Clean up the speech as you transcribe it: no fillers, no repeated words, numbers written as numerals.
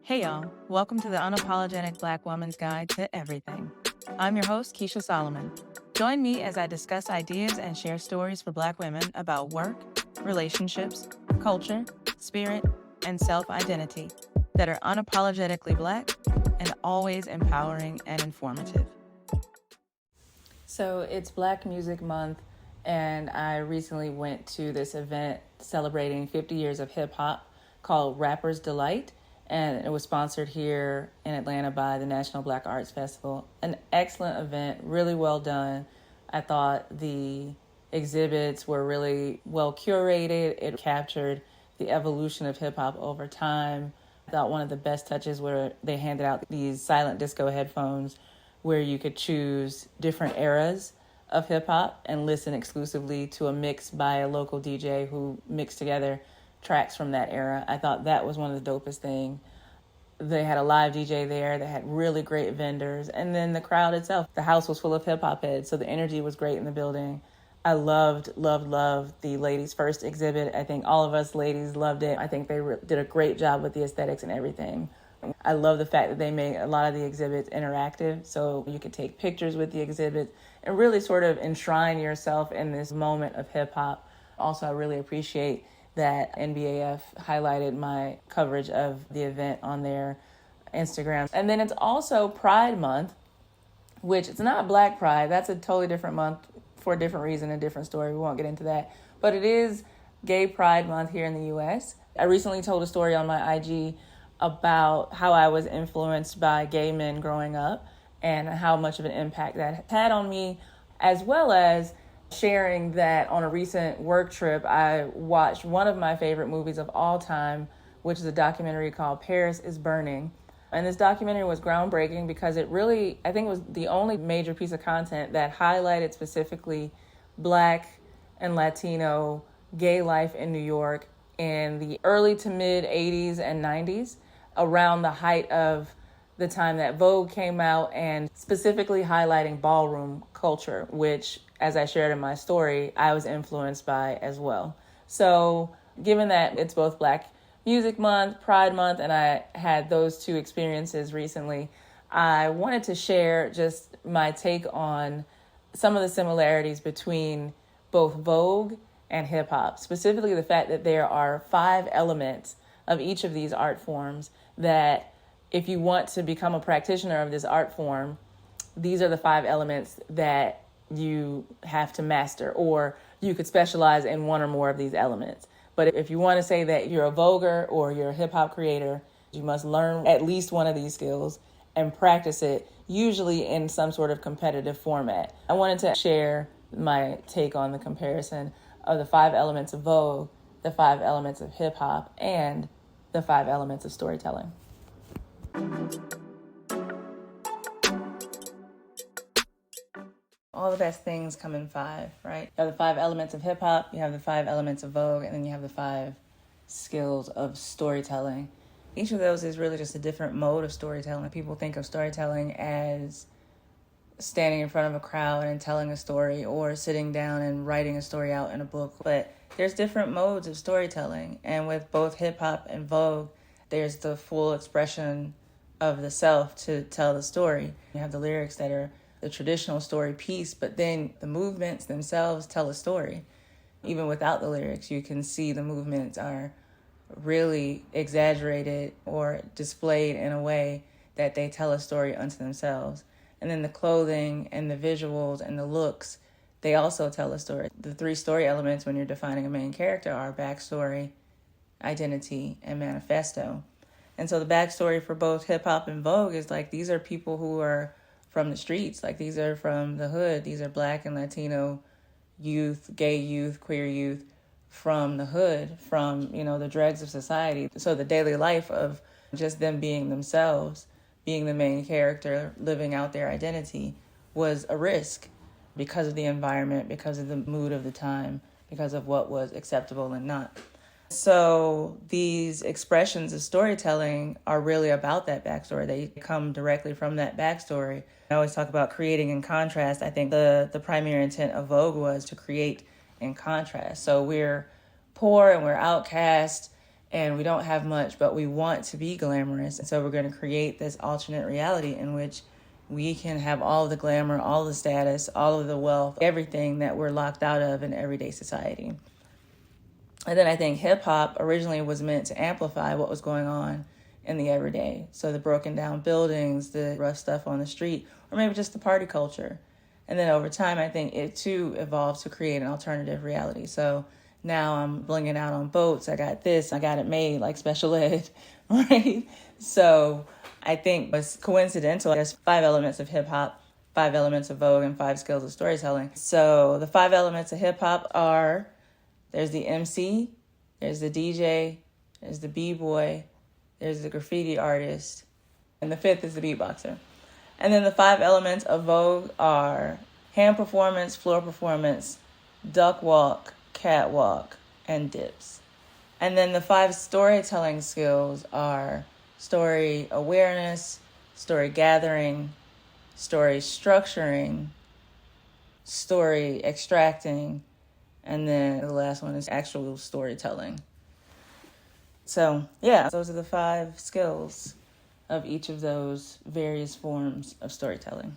Hey y'all, welcome to the Unapologetic Black Woman's Guide to Everything. I'm your host, Keisha Solomon. Join me as I discuss ideas and share stories for Black women about work, relationships, culture, spirit, and self-identity that are unapologetically Black and always empowering and informative. So it's Black Music Month, and I recently went to this event celebrating 50 years of hip hop called Rapper's Delight. And it was sponsored here in Atlanta by the National Black Arts Festival. An excellent event, really well done. I thought the exhibits were really well curated. It captured the evolution of hip hop over time. I thought one of the best touches were they handed out these silent disco headphones where you could choose different eras of hip hop and listen exclusively to a mix by a local DJ who mixed together tracks from that era. I thought that was one of the dopest things. They had a live DJ there. They had really great vendors. And then the crowd itself, the house was full of hip hop heads. So the energy was great in the building. I loved the ladies' first exhibit. I think all of us ladies loved it. I think they did a great job with the aesthetics and everything. I love the fact that they made a lot of the exhibits interactive. So you could take pictures with the exhibits and really sort of enshrine yourself in this moment of hip hop. Also, I really appreciate that NBAF highlighted my coverage of the event on their Instagram. And then it's also Pride Month, which it's not Black Pride. That's a totally different month for a different reason, a different story. We won't get into that. But it is Gay Pride Month here in the U.S. I recently told a story on my IG about how I was influenced by gay men growing up and how much of an impact that had on me, as well as sharing that on a recent work trip, I watched one of my favorite movies of all time, which is a documentary called Paris is Burning. And this documentary was groundbreaking because it really, I think it was the only major piece of content that highlighted specifically Black and Latino gay life in New York in the early to mid 80s and 90s, around the height of the time that Vogue came out, and specifically highlighting ballroom culture, which, as I shared in my story, I was influenced by as well. So given that it's both Black Music Month, Pride Month, and I had those two experiences recently, I wanted to share just my take on some of the similarities between both Vogue and hip hop, specifically the fact that there are 5 elements of each of these art forms that if you want to become a practitioner of this art form, these are the 5 elements that you have to master, or you could specialize in one or more of these elements. But if you want to say that you're a Voguer or you're a hip hop creator, you must learn at least one of these skills and practice it, usually in some sort of competitive format. I wanted to share my take on the comparison of the 5 elements of Vogue, the 5 elements of hip hop, and the 5 elements of storytelling. All the best things come in 5, right? You have the 5 elements of hip hop, you have the 5 elements of Vogue, and then you have the 5 skills of storytelling. Each of those is really just a different mode of storytelling. People think of storytelling as standing in front of a crowd and telling a story, or sitting down and writing a story out in a book. But there's different modes of storytelling. And with both hip hop and Vogue, there's the full expression of the self to tell the story. You have the lyrics that are the traditional story piece, but then the movements themselves tell a story. Even without the lyrics, you can see the movements are really exaggerated or displayed in a way that they tell a story unto themselves. And then the clothing and the visuals and the looks, they also tell a story. The 3 story elements when you're defining a main character are backstory, identity, and manifesto. And so the backstory for both hip hop and Vogue is like, these are people who are from the streets. Like, these are from the hood. These are Black and Latino youth, gay youth, queer youth from the hood, from, the dregs of society. So the daily life of just them being themselves, being the main character, living out their identity, was a risk because of the environment, because of the mood of the time, because of what was acceptable and not. So these expressions of storytelling are really about that backstory. They come directly from that backstory. I always talk about creating in contrast. I think the primary intent of Vogue was to create in contrast. So we're poor and we're outcast and we don't have much, but we want to be glamorous. And so we're going to create this alternate reality in which we can have all of the glamour, all the status, all of the wealth, everything that we're locked out of in everyday society. And then I think hip hop originally was meant to amplify what was going on in the everyday. So the broken down buildings, the rough stuff on the street, or maybe just the party culture. And then over time, I think it too evolved to create an alternative reality. So now I'm blinging out on boats. I got this, I got it made like special ed, right? So I think it's coincidental. There's 5 elements of hip hop, 5 elements of Vogue, and 5 skills of storytelling. So the 5 elements of hip hop are, there's the MC, there's the DJ, there's the b-boy, there's the graffiti artist, and the 5th is the beatboxer. And then the 5 elements of Vogue are hand performance, floor performance, duck walk, catwalk, and dips. And then the 5 storytelling skills are story awareness, story gathering, story structuring, story extracting, and then the last one is actual storytelling. So, yeah, those are the 5 skills of each of those various forms of storytelling.